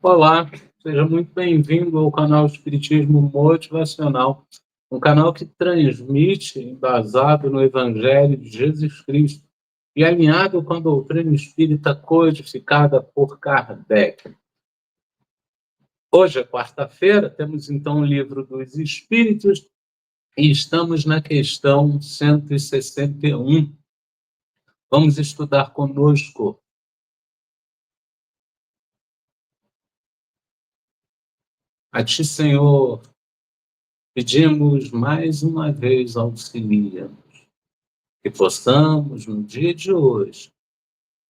Olá, seja muito bem-vindo ao canal Espiritismo Motivacional, um canal que transmite, embasado no Evangelho de Jesus Cristo e alinhado com a doutrina espírita codificada por Kardec. Hoje é quarta-feira, temos então o Livro dos Espíritos e estamos na questão 161. Vamos estudar conosco. A Ti, Senhor, pedimos mais uma vez auxilia, que possamos, no dia de hoje,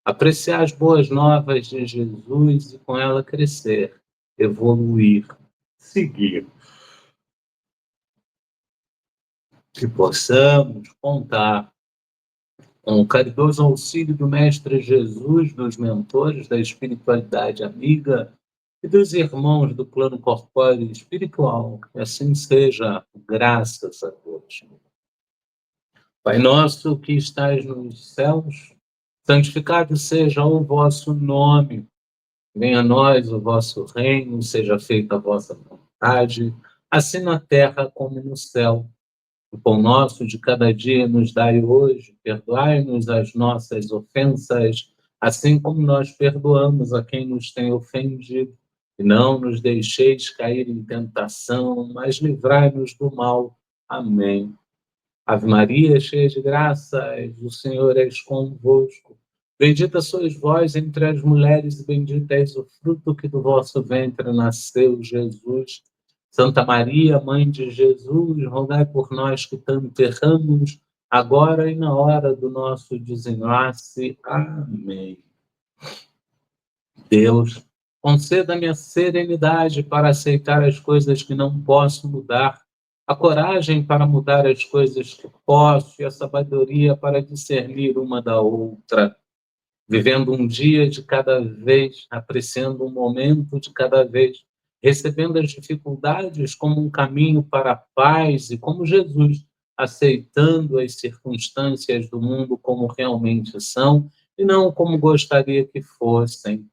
apreciar as boas novas de Jesus e com ela crescer, evoluir, seguir. Que possamos contar com o caridoso auxílio do Mestre Jesus, dos mentores da espiritualidade amiga e dos irmãos do plano corpóreo e espiritual. Que assim seja, graças a Deus. Pai nosso que estais nos céus, santificado seja o vosso nome. Venha a nós o vosso reino, seja feita a vossa vontade, assim na terra como no céu. O pão nosso de cada dia nos dai hoje, perdoai-nos as nossas ofensas, assim como nós perdoamos a quem nos tem ofendido. E não nos deixeis cair em tentação, mas livrai-nos do mal. Amém. Ave Maria, cheia de graças, o Senhor és convosco. Bendita sois vós entre as mulheres, e bendito és o fruto que do vosso ventre nasceu, Jesus. Santa Maria, Mãe de Jesus, rogai por nós que tanto erramos, agora e na hora do nosso desenlace. Amém. Deus, conceda-me a serenidade para aceitar as coisas que não posso mudar, a coragem para mudar as coisas que posso e a sabedoria para discernir uma da outra, vivendo um dia de cada vez, apreciando um momento de cada vez, recebendo as dificuldades como um caminho para a paz e como Jesus, aceitando as circunstâncias do mundo como realmente são e não como gostaria que fossem,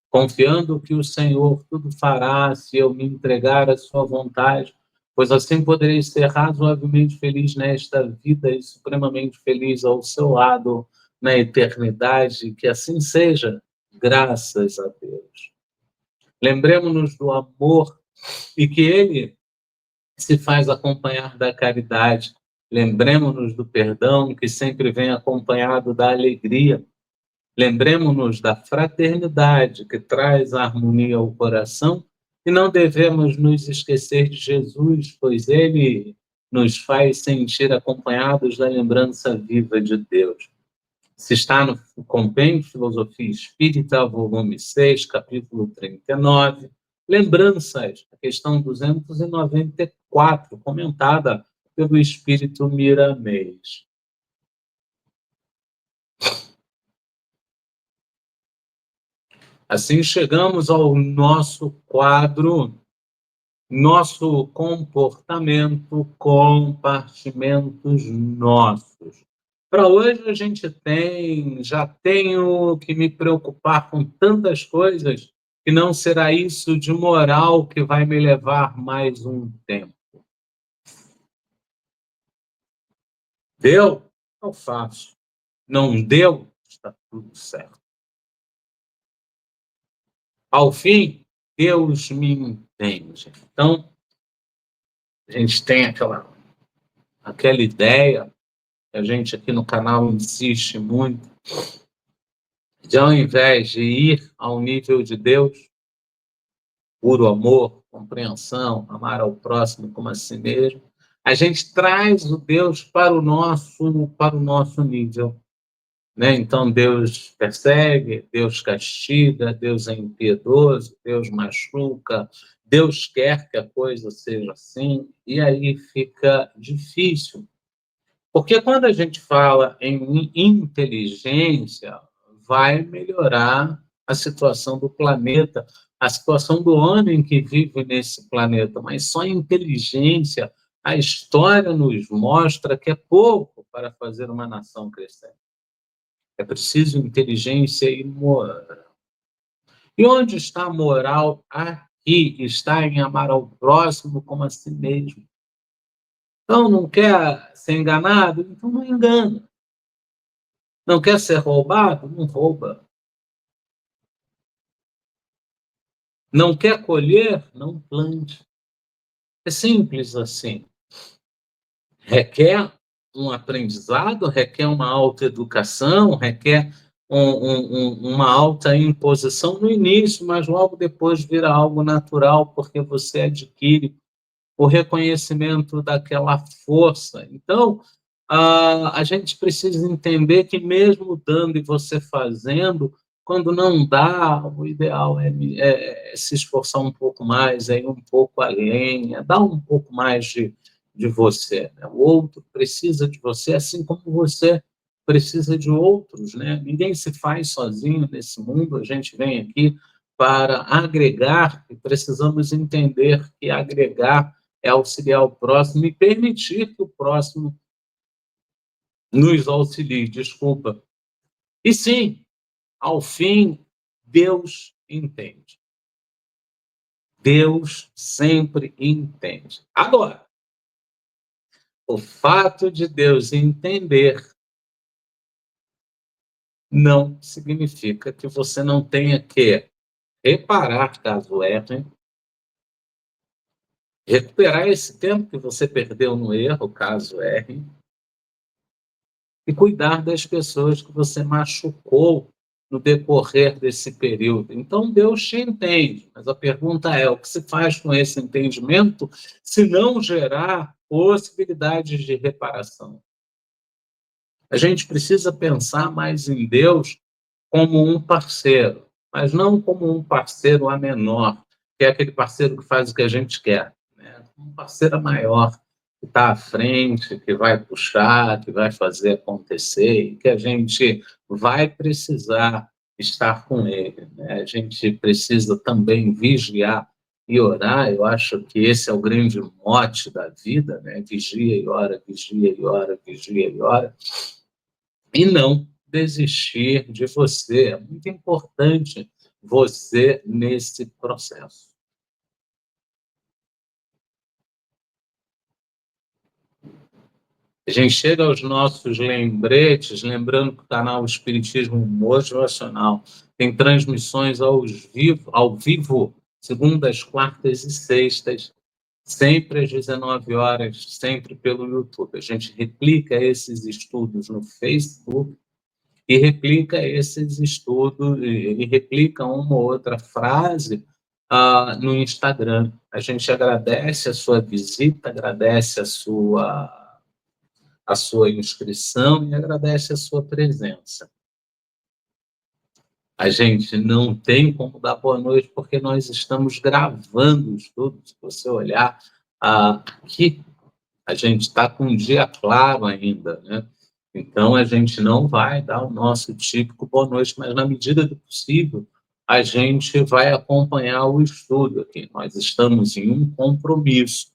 confiando que o Senhor tudo fará se eu me entregar à sua vontade, pois assim poderei ser razoavelmente feliz nesta vida e supremamente feliz ao seu lado na eternidade. Que assim seja, graças a Deus. Lembremos-nos do amor e que ele se faz acompanhar da caridade. Lembremos-nos do perdão que sempre vem acompanhado da alegria. Lembremos-nos da fraternidade que traz a harmonia ao coração e não devemos nos esquecer de Jesus, pois ele nos faz sentir acompanhados da lembrança viva de Deus. Se está no Compêndio de Filosofia Espírita, volume 6, capítulo 39, Lembranças, a questão 294, comentada pelo Espírito Miramês. Assim chegamos ao nosso quadro, nosso comportamento, compartimentos nossos. Para hoje a gente já tenho que me preocupar com tantas coisas que não será isso de moral que vai me levar mais um tempo. Deu? Eu faço. Não deu? Está tudo certo. Ao fim, Deus me entende. Então, a gente tem aquela ideia, que a gente aqui no canal insiste muito, de ao invés de ir ao nível de Deus, puro amor, compreensão, amar ao próximo como a si mesmo, a gente traz o Deus para o nosso nível. Né? Então, Deus persegue, Deus castiga, Deus é impiedoso, Deus machuca, Deus quer que a coisa seja assim, e aí fica difícil. Porque quando a gente fala em inteligência, vai melhorar a situação do planeta, a situação do homem que vive nesse planeta, mas só inteligência, a história nos mostra que é pouco para fazer uma nação crescer. É preciso inteligência e moral. E onde está a moral aqui? Está em amar ao próximo como a si mesmo. Então, não quer ser enganado? Então não engana. Não quer ser roubado? Não rouba. Não quer colher? Não plante. É simples assim. Requer um aprendizado, requer uma autoeducação, requer uma alta imposição no início, mas logo depois vira algo natural, porque você adquire o reconhecimento daquela força. Então, a gente precisa entender que mesmo dando e você fazendo, quando não dá, o ideal é se esforçar um pouco mais, é ir um pouco além, é dar um pouco mais de você. Né? O outro precisa de você, assim como você precisa de outros. Né? Ninguém se faz sozinho nesse mundo, a gente vem aqui para agregar e precisamos entender que agregar é auxiliar o próximo e permitir que o próximo nos auxilie, desculpa. E sim, ao fim, Deus entende. Deus sempre entende. Agora, o fato de Deus entender não significa que você não tenha que reparar caso erre, recuperar esse tempo que você perdeu no erro, caso erre, e cuidar das pessoas que você machucou no decorrer desse período. Então, Deus te entende, mas a pergunta é: o que se faz com esse entendimento se não gerar possibilidades de reparação? A gente precisa pensar mais em Deus como um parceiro, mas não como um parceiro a menor, que é aquele parceiro que faz o que a gente quer, né? Um parceiro maior, que está à frente, que vai puxar, que vai fazer acontecer, e que a gente vai precisar estar com ele. Né? A gente precisa também vigiar e orar. Eu acho que esse é o grande mote da vida, né? Vigia e ora, vigia e ora, vigia e ora, e não desistir de você. É muito importante você nesse processo. A gente chega aos nossos lembretes, lembrando que o canal Espiritismo Motivacional tem transmissões ao vivo, segundas, quartas e sextas, sempre às 19 horas, sempre pelo YouTube. A gente replica esses estudos no Facebook e replica esses estudos, e replica uma ou outra frase no Instagram. A gente agradece a sua visita, agradece a sua inscrição e agradece a sua presença. A gente não tem como dar boa noite porque nós estamos gravando o estudo. Se você olhar aqui, a gente está com um dia claro ainda, né? Então, a gente não vai dar o nosso típico boa noite, mas na medida do possível, a gente vai acompanhar o estudo aqui. Nós estamos em um compromisso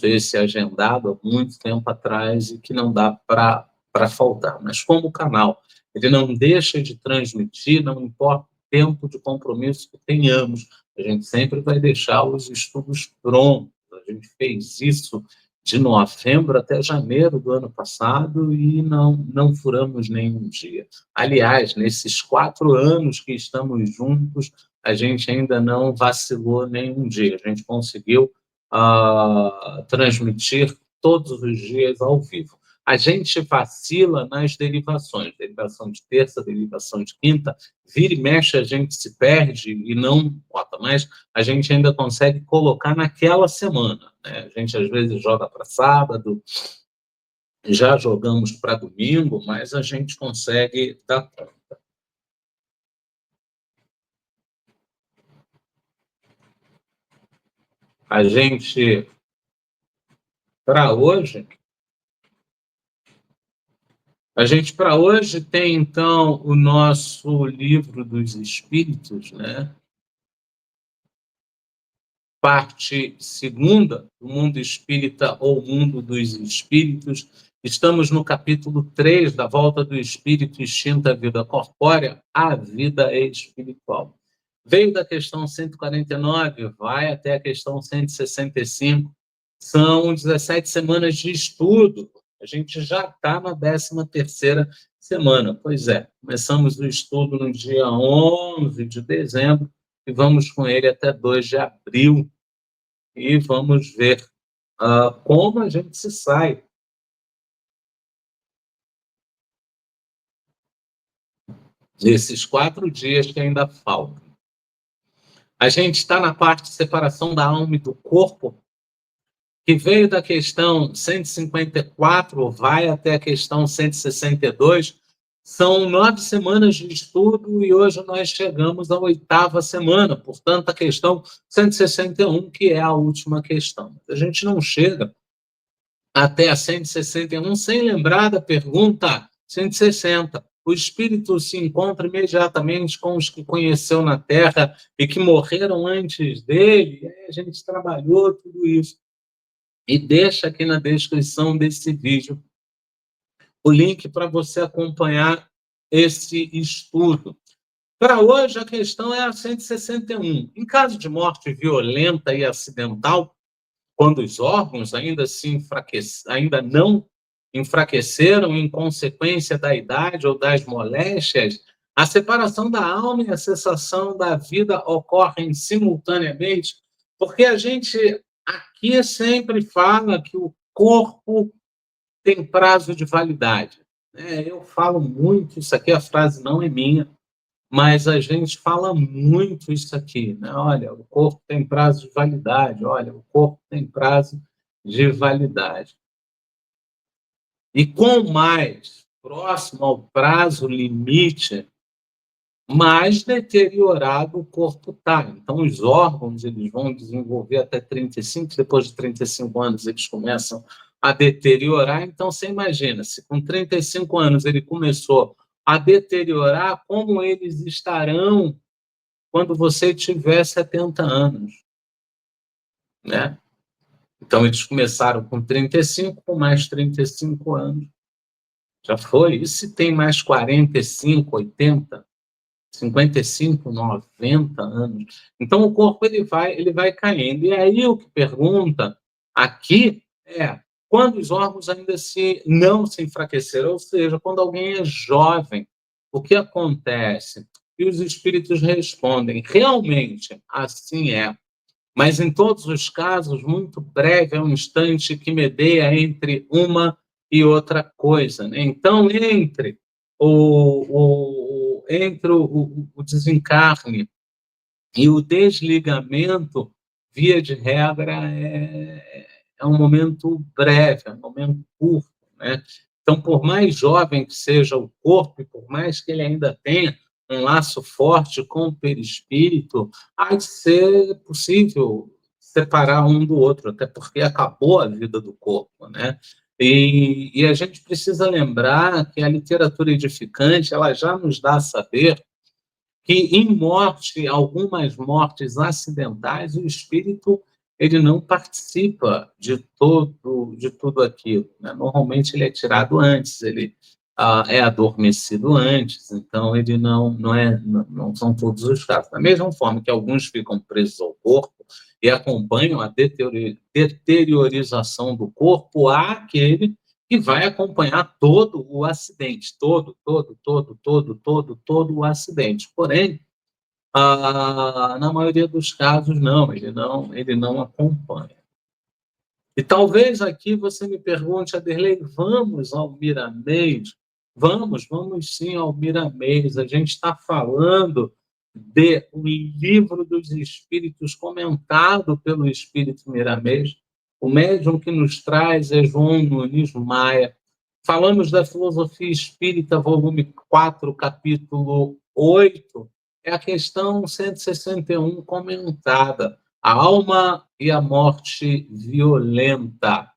esse agendado há muito tempo atrás e que não dá para faltar. Mas como o canal ele não deixa de transmitir, não importa o tempo de compromisso que tenhamos, a gente sempre vai deixar os estudos prontos. A gente fez isso de novembro até janeiro do ano passado e não furamos nenhum dia. Aliás, nesses 4 anos que estamos juntos, a gente ainda não vacilou nenhum dia. A gente conseguiu transmitir todos os dias ao vivo. A gente vacila nas derivações, derivação de terça, derivação de quinta, vira e mexe, a gente se perde e não bota, mas a gente ainda consegue colocar naquela semana. Né? A gente às vezes joga para sábado, já jogamos para domingo, mas a gente consegue dar conta. A gente, para hoje, tem, então, o nosso livro dos Espíritos, né? Parte segunda, do mundo espírita ou mundo dos espíritos. Estamos no capítulo 3 da volta do espírito extinta à vida corpórea, à vida espiritual. Veio da questão 149, vai até a questão 165. São 17 semanas de estudo. A gente já está na 13ª semana. Pois é, começamos o estudo no dia 11 de dezembro e vamos com ele até 2 de abril. E vamos ver como a gente se sai desses 4 dias que ainda faltam. A gente está na parte de separação da alma e do corpo, que veio da questão 154, vai até a questão 162. São 9 semanas de estudo e hoje nós chegamos à 8ª semana, portanto, a questão 161, que é a última questão. A gente não chega até a 161 sem lembrar da pergunta 160. O espírito se encontra imediatamente com os que conheceu na Terra e que morreram antes dele. A gente trabalhou tudo isso. E deixa aqui na descrição desse vídeo o link para você acompanhar esse estudo. Para hoje, a questão é a 161. Em caso de morte violenta e acidental, quando os órgãos ainda não enfraqueceram em consequência da idade ou das moléstias, a separação da alma e a cessação da vida ocorrem simultaneamente, porque a gente aqui sempre fala que o corpo tem prazo de validade. Eu falo muito isso aqui, a frase não é minha, mas a gente fala muito isso aqui, né? Olha, o corpo tem prazo de validade, olha, o corpo tem prazo de validade. E quanto mais próximo ao prazo limite, mais deteriorado o corpo está. Então, os órgãos eles vão desenvolver até 35, depois de 35 anos eles começam a deteriorar. Então, você imagina, se com 35 anos ele começou a deteriorar, como eles estarão quando você tiver 70 anos, né? Então, eles começaram com 35, com mais 35 anos. Já foi. E se tem mais 45, 80, 55, 90 anos? Então, o corpo ele vai caindo. E aí, o que pergunta aqui é quando os órgãos ainda não se enfraqueceram, ou seja, quando alguém é jovem, o que acontece? E os espíritos respondem, realmente, assim é. Mas, em todos os casos, muito breve é um instante que medeia entre uma e outra coisa, né? Então, entre o desencarne e o desligamento, via de regra, é um momento breve, é um momento curto, né? Então, por mais jovem que seja o corpo, e por mais que ele ainda tenha um laço forte com o perispírito, há de ser possível separar um do outro, até porque acabou a vida do corpo, né? E a gente precisa lembrar que a literatura edificante ela já nos dá a saber que em morte, algumas mortes acidentais, o espírito ele não participa de tudo aquilo, né? Normalmente ele é tirado antes, ele é adormecido antes, então ele não são todos os casos. Da mesma forma que alguns ficam presos ao corpo e acompanham a deteriorização do corpo, há aquele que vai acompanhar todo o acidente, todo o acidente. Porém, na maioria dos casos, não, ele não acompanha. E talvez aqui você me pergunte, Aderlei, vamos ao Miramês? Vamos sim ao Miramês. A gente está falando de O Livro dos Espíritos, comentado pelo Espírito Miramês. O médium que nos traz é João Nunes Maia. Falamos da Filosofia Espírita, volume 4, capítulo 8, é a questão 161 comentada. A alma e a morte violenta.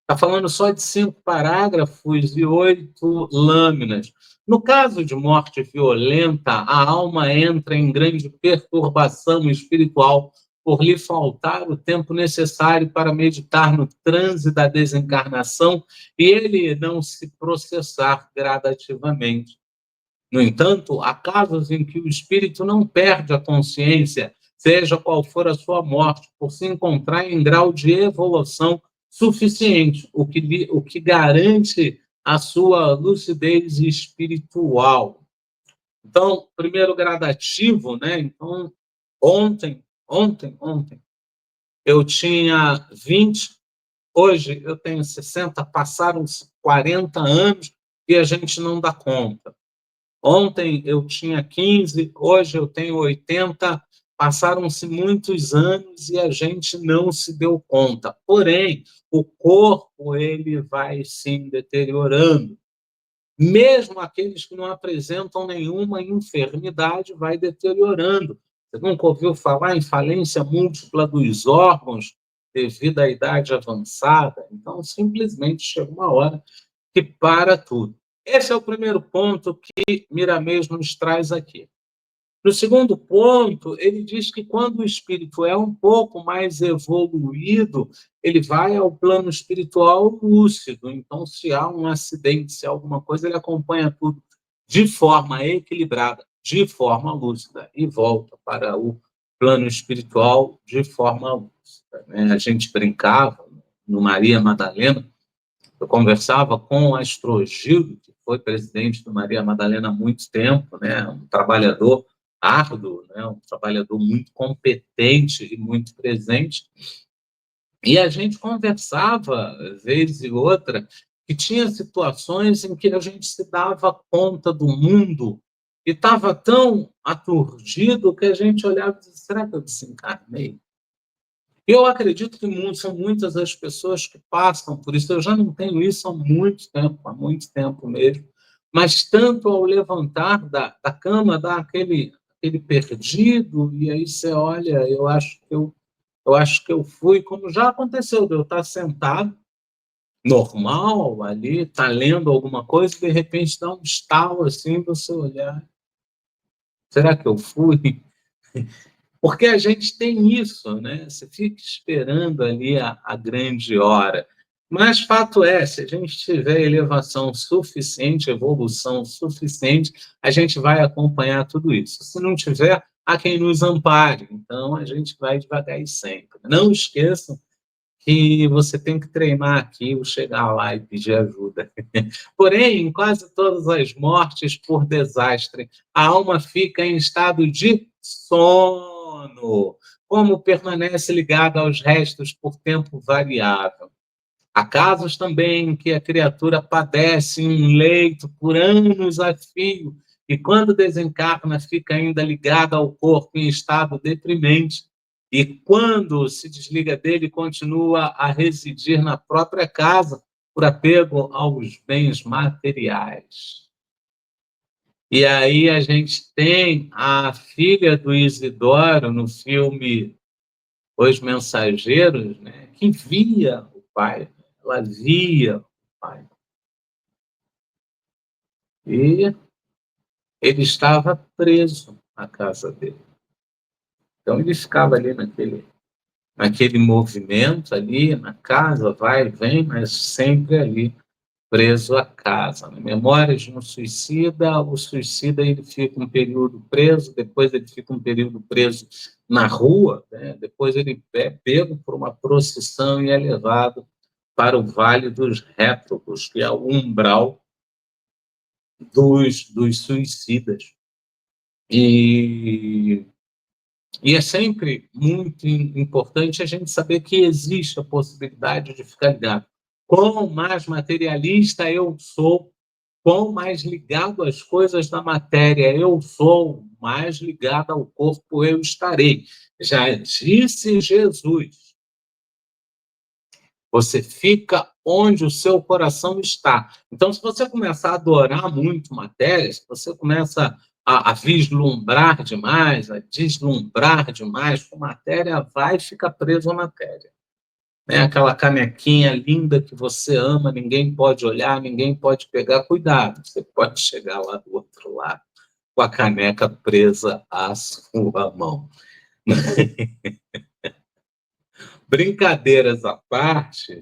Está falando só de 5 parágrafos e 8 lâminas. No caso de morte violenta, a alma entra em grande perturbação espiritual por lhe faltar o tempo necessário para meditar no transe da desencarnação e ele não se processar gradativamente. No entanto, há casos em que o espírito não perde a consciência, seja qual for a sua morte, por se encontrar em grau de evolução suficiente, o que garante a sua lucidez espiritual. Então, primeiro gradativo, né? Então, ontem, eu tinha 20, hoje eu tenho 60, passaram-se 40 anos e a gente não dá conta. Ontem eu tinha 15, hoje eu tenho 80, passaram-se muitos anos e a gente não se deu conta. Porém, o corpo ele vai se deteriorando. Mesmo aqueles que não apresentam nenhuma enfermidade, vai deteriorando. Você nunca ouviu falar em falência múltipla dos órgãos devido à idade avançada? Então, simplesmente chega uma hora que para tudo. Esse é o primeiro ponto que Miramês nos traz aqui. No segundo ponto, ele diz que quando o espírito é um pouco mais evoluído, ele vai ao plano espiritual lúcido. Então, se há um acidente, se há alguma coisa, ele acompanha tudo de forma equilibrada, de forma lúcida, e volta para o plano espiritual de forma lúcida. Né? A gente brincava no Maria Madalena, eu conversava com o Astrogildo, que foi presidente do Maria Madalena há muito tempo, né? Um trabalhador árduo, né? Um trabalhador muito competente e muito presente. E a gente conversava, vez e outra, que tinha situações em que a gente se dava conta do mundo e estava tão aturdido que a gente olhava e dizia, será que eu desencarnei? Eu acredito que são muitas as pessoas que passam por isso. Eu já não tenho isso há muito tempo mesmo. Mas tanto ao levantar da cama, dá aquele perdido, e aí você olha, eu acho que eu fui, como já aconteceu, de eu estar sentado, normal, ali, estar lendo alguma coisa, e de repente dá um estalo assim, você olhar, será que eu fui? Porque a gente tem isso, né? Você fica esperando ali a grande hora. Mas fato é, se a gente tiver elevação suficiente, evolução suficiente, a gente vai acompanhar tudo isso. Se não tiver, há quem nos ampare. Então, a gente vai devagar e sempre. Não esqueçam que você tem que treinar aqui, o chegar lá e pedir ajuda. Porém, em quase todas as mortes por desastre, a alma fica em estado de sono, como permanece ligada aos restos por tempo variável. Há casos também em que a criatura padece em um leito por anos a fio e, quando desencarna, fica ainda ligada ao corpo em estado deprimente. E, quando se desliga dele, continua a residir na própria casa por apego aos bens materiais. E aí a gente tem a filha do Isidoro no filme Os Mensageiros, né, que via o pai, ela via o pai. E ele estava preso na casa dele. Então ele ficava ali naquele movimento ali, na casa, vai e vem, mas sempre ali preso à casa. Na Memórias de um Suicida, o suicida ele fica um período preso, depois ele fica um período preso na rua, né? Depois ele é pego por uma procissão e é levado para o Vale dos Réprobos, que é o umbral dos suicidas. E, e é sempre muito importante a gente saber que existe a possibilidade de ficar ligado. Quanto mais materialista eu sou, quanto mais ligado às coisas da matéria eu sou, mais ligado ao corpo eu estarei. Já disse Jesus, você fica onde o seu coração está. Então, se você começar a adorar muito matéria, se você começa a vislumbrar demais, a deslumbrar demais com matéria, vai ficar preso à matéria. Né? Aquela canequinha linda que você ama, ninguém pode olhar, ninguém pode pegar. Cuidado, você pode chegar lá do outro lado com a caneca presa à sua mão. Brincadeiras à parte,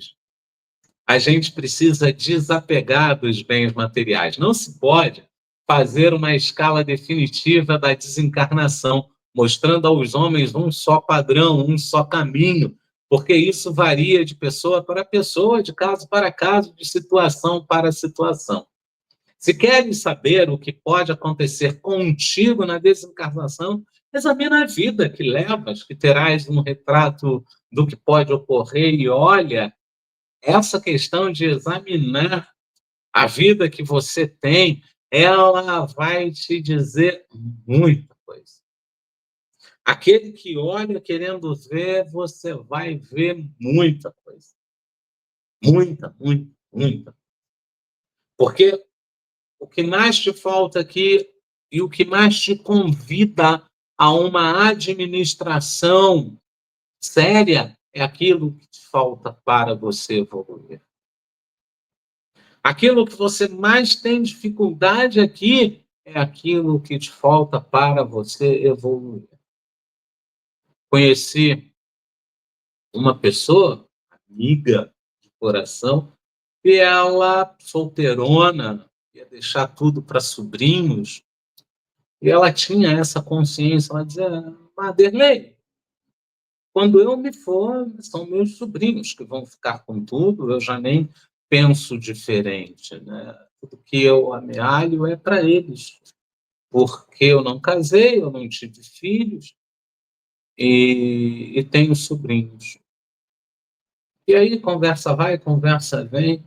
a gente precisa desapegar dos bens materiais. Não se pode fazer uma escala definitiva da desencarnação, mostrando aos homens um só padrão, um só caminho, porque isso varia de pessoa para pessoa, de caso para caso, de situação para situação. Se queres saber o que pode acontecer contigo na desencarnação, examina a vida que levas, que terás um retrato do que pode ocorrer e olha, essa questão de examinar a vida que você tem, ela vai te dizer muita coisa. Aquele que olha querendo ver, você vai ver muita coisa. Muita, muita, muita. Porque o que mais te falta aqui e o que mais te convida a uma administração séria é aquilo que te falta para você evoluir. Aquilo que você mais tem dificuldade aqui é aquilo que te falta para você evoluir. Conheci uma pessoa, amiga de coração, e ela, solteirona, ia deixar tudo para sobrinhos, e ela tinha essa consciência, ela dizia, Maderlei, quando eu me for, são meus sobrinhos que vão ficar com tudo, eu já nem penso diferente, né? Tudo que eu amealho é para eles, porque eu não casei, eu não tive filhos e tenho sobrinhos. E aí, conversa vai, conversa vem,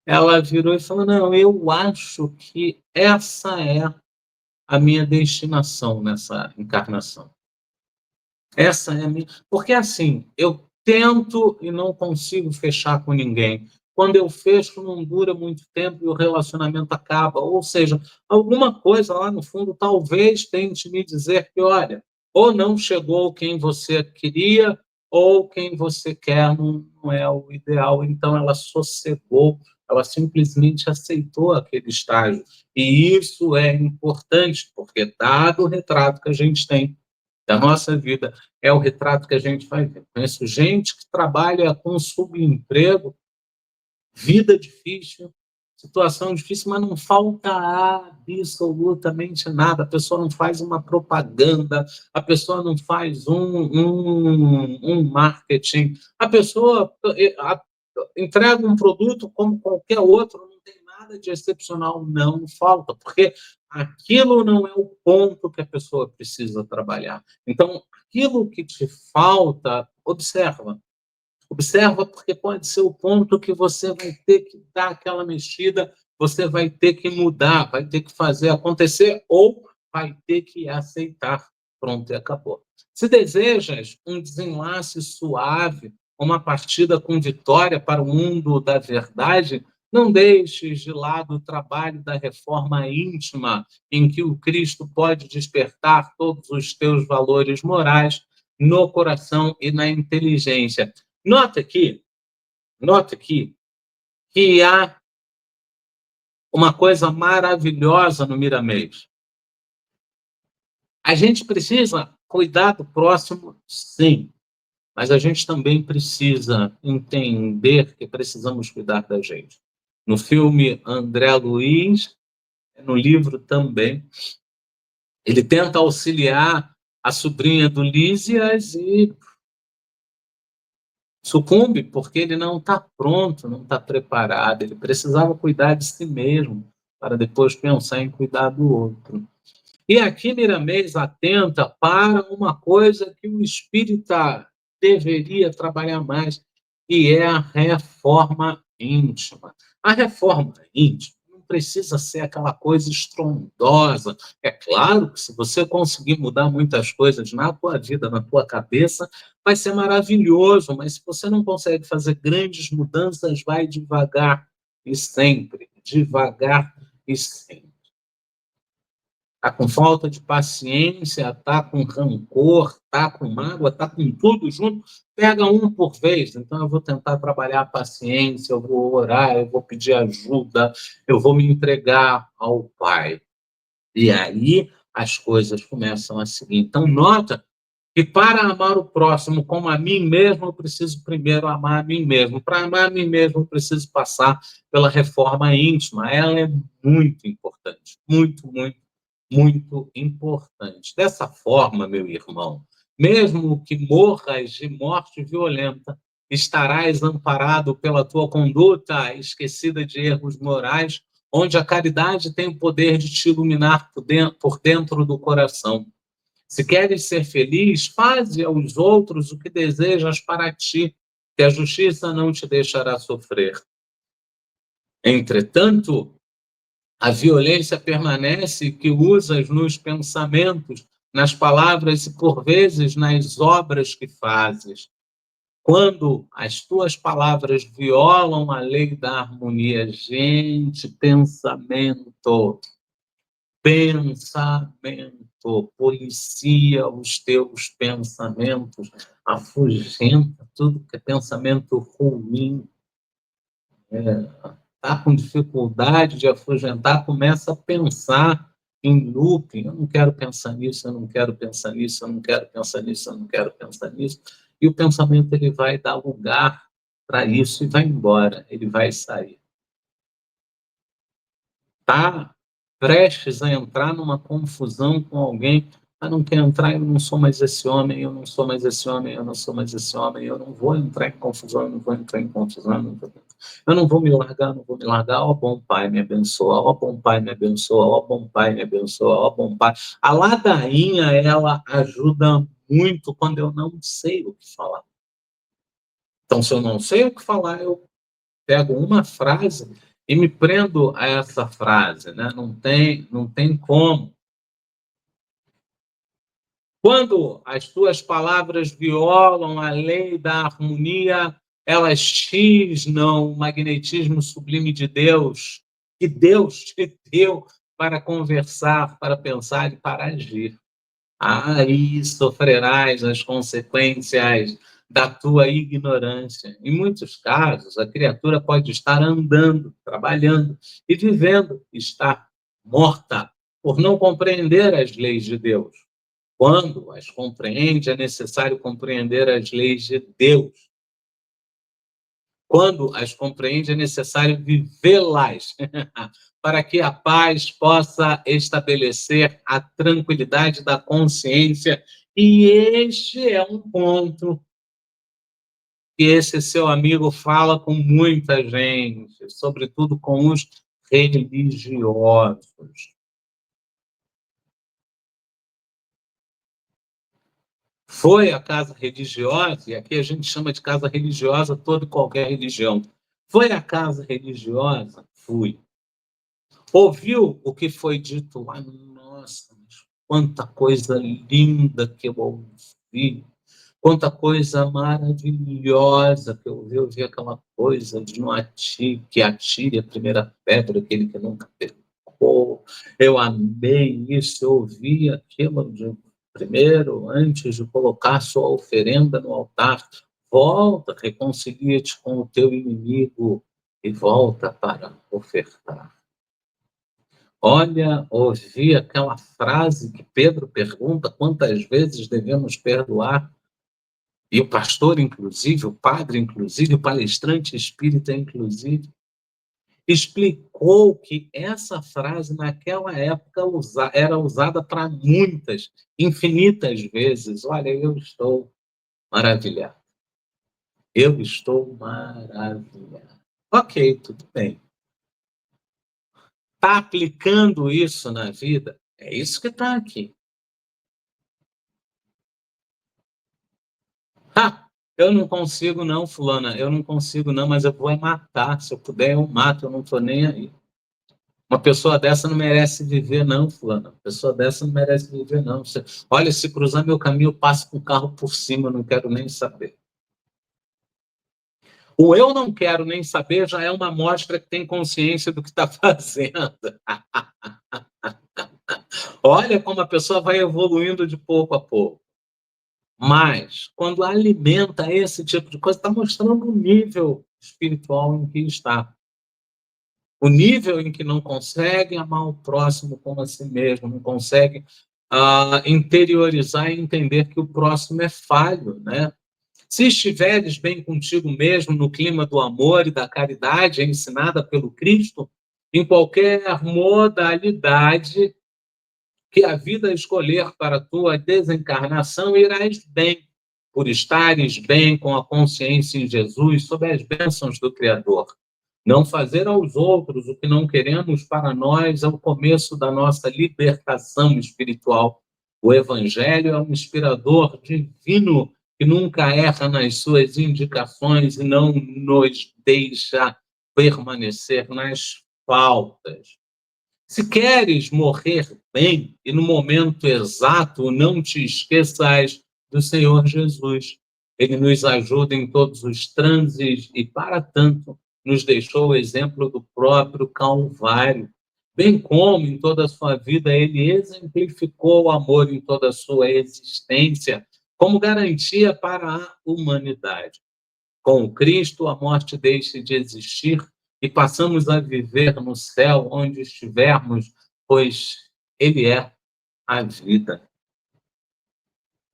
ela virou e falou, não, eu acho que essa é a minha destinação nessa encarnação. Essa é a minha. Porque assim, eu tento e não consigo fechar com ninguém. Quando eu fecho, não dura muito tempo e o relacionamento acaba. Ou seja, alguma coisa lá no fundo talvez tente me dizer que, olha, ou não chegou quem você queria, ou quem você quer não é o ideal. Então ela sossegou, ela simplesmente aceitou aquele estágio. E isso é importante, porque dado o retrato que a gente tem da nossa vida, é o retrato que a gente vai ver. Conheço gente que trabalha com subemprego, vida difícil, situação difícil, mas não falta absolutamente nada. A pessoa não faz uma propaganda, a pessoa não faz um marketing, a pessoa entrega um produto como qualquer outro, não tem nada de excepcional, não falta, porque aquilo não é o ponto que a pessoa precisa trabalhar. Então, aquilo que te falta, observa. Observa, porque pode ser o ponto que você vai ter que dar aquela mexida, você vai ter que mudar, vai ter que fazer acontecer ou vai ter que aceitar. Pronto, e acabou. Se desejas um desenlace suave, uma partida com vitória para o mundo da verdade, não deixes de lado o trabalho da reforma íntima, em que o Cristo pode despertar todos os teus valores morais no coração e na inteligência. Nota aqui que há uma coisa maravilhosa no Miramês. A gente precisa cuidar do próximo, sim, mas a gente também precisa entender que precisamos cuidar da gente. No filme André Luiz, no livro também, ele tenta auxiliar a sobrinha do Lísias e sucumbe porque ele não está pronto, não está preparado. Ele precisava cuidar de si mesmo para depois pensar em cuidar do outro. E aqui Miramês atenta para uma coisa que o espírita deveria trabalhar mais, que é a reforma íntima. A reforma íntima não precisa ser aquela coisa estrondosa. É claro que se você conseguir mudar muitas coisas na tua vida, na tua cabeça, vai ser maravilhoso, mas se você não consegue fazer grandes mudanças, vai devagar e sempre, devagar e sempre. Está com falta de paciência, está com rancor, está com mágoa, está com tudo junto, pega um por vez. Então, eu vou tentar trabalhar a paciência, eu vou orar, eu vou pedir ajuda, eu vou me entregar ao Pai. E aí as coisas começam a seguir. Então, nota E para amar o próximo como a mim mesmo, eu preciso primeiro amar a mim mesmo. Para amar a mim mesmo, eu preciso passar pela reforma íntima. Ela é muito importante. Muito, muito, muito importante. Dessa forma, meu irmão, mesmo que morras de morte violenta, estarás amparado pela tua conduta esquecida de erros morais, onde a caridade tem o poder de te iluminar por dentro do coração. Se queres ser feliz, faze aos outros o que desejas para ti, que a justiça não te deixará sofrer. Entretanto, a violência permanece que usas nos pensamentos, nas palavras e, por vezes, nas obras que fazes. Quando as tuas palavras violam a lei da harmonia, gente, pensamento, policia os teus pensamentos, afugenta tudo que é pensamento ruim. Está com dificuldade de afugentar, começa a pensar em looping. Eu não quero pensar nisso, eu não quero pensar nisso, eu não quero pensar nisso, eu não quero pensar nisso. E o pensamento ele vai dar lugar para isso e vai embora, ele vai sair. Está prestes a entrar numa confusão com alguém, mas não quer entrar, eu não sou mais esse homem, eu não sou mais esse homem, eu não sou mais esse homem, eu não vou entrar em confusão, eu não vou entrar em confusão, eu não vou me largar, eu não vou me largar, ó bom Pai, me abençoa, ó bom Pai, me abençoa, ó bom Pai, me abençoa, ó bom Pai. A ladainha, ela ajuda muito quando eu não sei o que falar. Então, se eu não sei o que falar, eu pego uma frase e me prendo a essa frase, né? Não tem como. Quando as tuas palavras violam a lei da harmonia, elas cisnam o magnetismo sublime de Deus, que Deus te deu para conversar, para pensar e para agir. Aí sofrerás as consequências da tua ignorância. Em muitos casos, a criatura pode estar andando, trabalhando e vivendo, estar morta por não compreender as leis de Deus. Quando as compreende, é necessário compreender as leis de Deus. Quando as compreende, é necessário vivê-las, para que a paz possa estabelecer a tranquilidade da consciência. E este é um ponto que esse seu amigo fala com muita gente, sobretudo com os religiosos. Foi a casa religiosa, e aqui a gente chama de casa religiosa toda e qualquer religião. Foi a casa religiosa? Fui. Ouviu o que foi dito lá? Nossa, quanta coisa linda que eu ouvi, quanta coisa maravilhosa que eu ouvi. Eu ouvi aquela coisa de não atire, que atire a primeira pedra, aquele que nunca pecou. Eu amei isso, eu ouvi aquilo de primeiro, antes de colocar sua oferenda no altar. Volta, reconcilia-te com o teu inimigo e volta para ofertar. Olha, ouvi aquela frase que Pedro pergunta quantas vezes devemos perdoar, e o pastor, inclusive, o padre, inclusive, o palestrante espírita, inclusive, explicou que essa frase, naquela época, era usada para muitas, infinitas vezes. Olha, eu estou maravilhado. Eu estou maravilhado. Ok, tudo bem. Está aplicando isso na vida? É isso que está aqui. Ah, eu não consigo não, fulana, eu não consigo não, mas eu vou matar. Se eu puder, eu mato, eu não estou nem aí. Uma pessoa dessa não merece viver não, fulana. Uma pessoa dessa não merece viver não. Olha, se cruzar meu caminho, eu passo com o carro por cima, eu não quero nem saber. O eu não quero nem saber já é uma amostra que tem consciência do que está fazendo. Olha como a pessoa vai evoluindo de pouco a pouco. Mas, quando alimenta esse tipo de coisa, está mostrando o nível espiritual em que está. O nível em que não consegue amar o próximo como a si mesmo, não consegue interiorizar e entender que o próximo é falho, né? Se estiveres bem contigo mesmo no clima do amor e da caridade ensinada pelo Cristo, em qualquer modalidade que a vida escolher para a tua desencarnação, irás bem, por estares bem com a consciência em Jesus, sob as bênçãos do Criador. Não fazer aos outros o que não queremos para nós é o começo da nossa libertação espiritual. O Evangelho é um inspirador divino que nunca erra nas suas indicações e não nos deixa permanecer nas faltas. Se queres morrer bem e no momento exato, não te esqueças do Senhor Jesus. Ele nos ajuda em todos os transes e, para tanto, nos deixou o exemplo do próprio Calvário. Bem como em toda a sua vida, ele exemplificou o amor em toda a sua existência como garantia para a humanidade. Com o Cristo, a morte deixa de existir e passamos a viver no céu onde estivermos, pois Ele é a vida.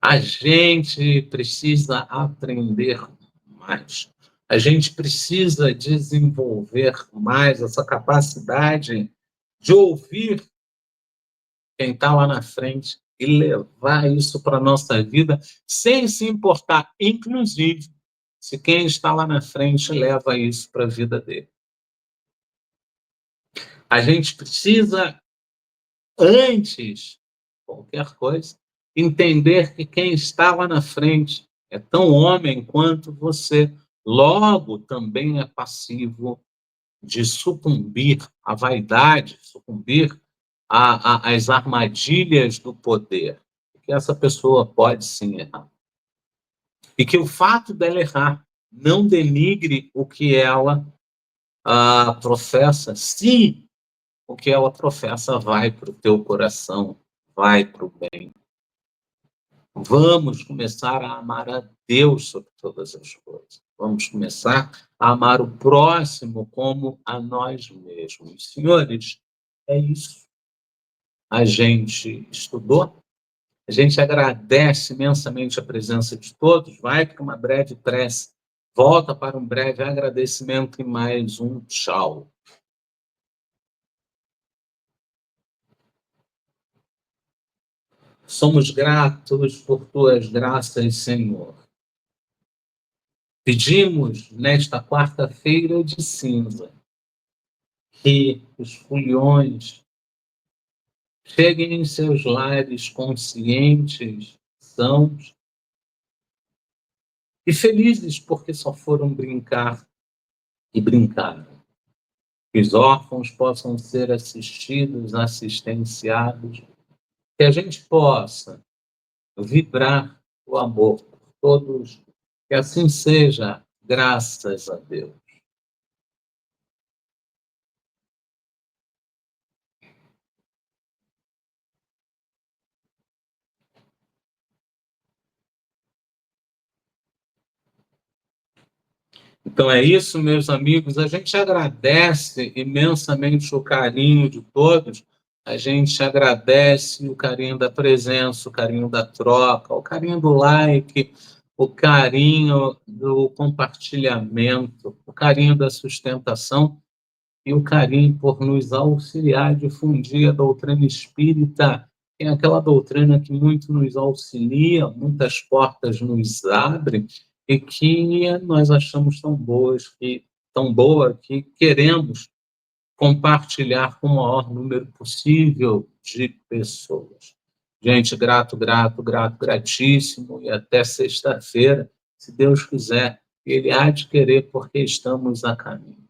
A gente precisa aprender mais. A gente precisa desenvolver mais essa capacidade de ouvir quem está lá na frente e levar isso para a nossa vida sem se importar, inclusive, se quem está lá na frente leva isso para a vida dele. A gente precisa, antes de qualquer coisa, entender que quem está lá na frente é tão homem quanto você, logo também é passivo de sucumbir à vaidade, sucumbir às armadilhas do poder. Que essa pessoa pode sim errar. E que o fato dela errar não denigre o que ela professa, se o que ela professa vai para o teu coração, vai para o bem. Vamos começar a amar a Deus sobre todas as coisas. Vamos começar a amar o próximo como a nós mesmos. Senhores, é isso. A gente estudou, a gente agradece imensamente a presença de todos, vai para uma breve prece, volta para um breve agradecimento e mais um tchau. Somos gratos por tuas graças, Senhor. Pedimos nesta quarta-feira de cinza que os foliões cheguem em seus lares conscientes, sãos e felizes porque só foram brincar e brincaram. Que os órfãos possam ser assistidos, assistenciados, que a gente possa vibrar o amor por todos, que assim seja, graças a Deus. Então é isso, meus amigos. A gente agradece imensamente o carinho de todos. A gente agradece o carinho da presença, o carinho da troca, o carinho do like, o carinho do compartilhamento, o carinho da sustentação e o carinho por nos auxiliar a difundir a doutrina espírita, que é aquela doutrina que muito nos auxilia, muitas portas nos abre e que nós achamos tão boa que queremos compartilhar com o maior número possível de pessoas. Gente, gratíssimo e até sexta-feira, se Deus quiser, Ele há de querer porque estamos a caminho.